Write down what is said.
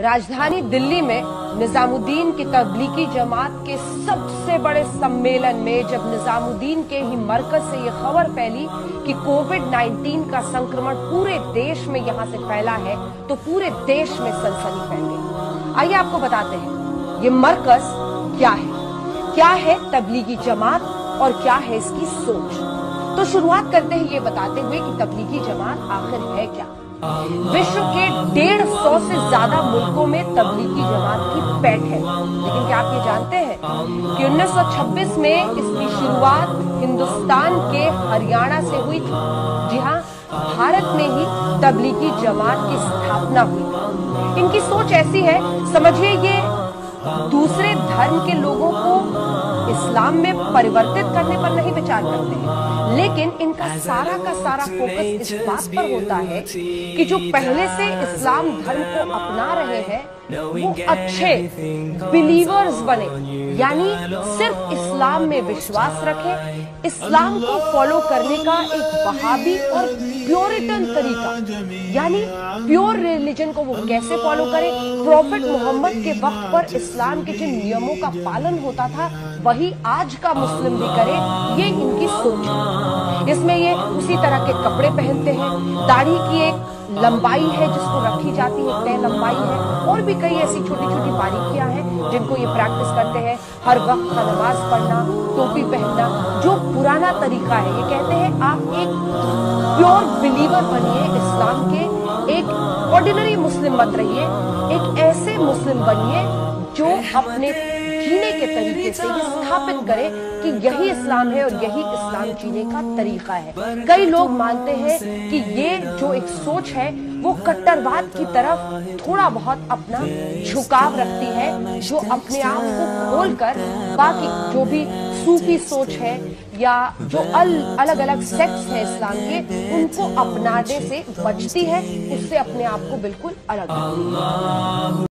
राजधानी दिल्ली में निजामुद्दीन की तबलीगी जमात के सबसे बड़े सम्मेलन में जब निजामुद्दीन के ही मरकज से ये खबर फैली कि कोविड-19 का संक्रमण पूरे देश में यहां से फैला है, तो पूरे देश में सनसनी फैल गई। आइए आपको बताते हैं ये मरकज क्या है तबलीगी जमात और क्या है इसकी सोच। तो शुरुआत करते हैं ये बताते हुए कि तबलीगी जमात आखिर है क्या। विश्व के 150 से ज्यादा मुल्कों में तबलीगी जमात की पैठ है, लेकिन क्या आप ये जानते हैं कि 1926 में इसकी शुरुआत हिंदुस्तान के हरियाणा से हुई थी। जी हाँ, भारत में ही तबलीगी जमात की स्थापना हुई। इनकी सोच ऐसी है, समझिए ये दूसरे धर्म के लोगों को इस्लाम में परिवर्तित करने पर नहीं विचार करते हैं, लेकिन इनका सारा का सारा फोकस इस बात पर होता है कि जो पहले से इस्लाम धर्म को अपना रहे हैं वो अच्छे बिलीवर्स बने, यानी सिर्फ इस्लाम में विश्वास रखें, इस्लाम को फॉलो करने का एक वहाबी और प्योरिटन तरीका, यानी प्योर रिलीजन को वो कैसे फॉलो करें, प्रॉफिट मोहम्मद के वक्त पर इस्लाम के जिन नियमों का पालन होता था वही आज का मुस्लिम भी करे, ये इनकी सोच है। इसमें ये उसी तरह के कपड़े पहनते हैं, दाढ़ी की एक लंबाई है जिसको रखी जाती है, तय लंबाई है, और भी कई ऐसी छोटी छोटी बारीकियां हैं जिनको ये प्रैक्टिस करते हैं। हर वक्त नमाज पढ़ना, टोपी पहनना, जो पुराना तरीका है। ये कहते हैं आप एक प्योर बिलीवर बनिए इस्लाम के, एक ऑर्डिनरी मुस्लिम मत रहिए, एक ऐसे मुस्लिम बनिए जो अपने जीने के तरीके से ये स्थापित करे कि यही इस्लाम है और यही इस्लाम जीने का तरीका है। कई लोग मानते हैं कि ये जो एक सोच है वो कट्टरवाद की तरफ थोड़ा बहुत अपना झुकाव रखती है, जो अपने आप को खोलकर बाकी जो भी सूफी सोच है या जो अलग अलग सेक्ट्स है इस्लाम के, उनको अपनाने से बचती है, उससे अपने आप को बिल्कुल अलग रखती है।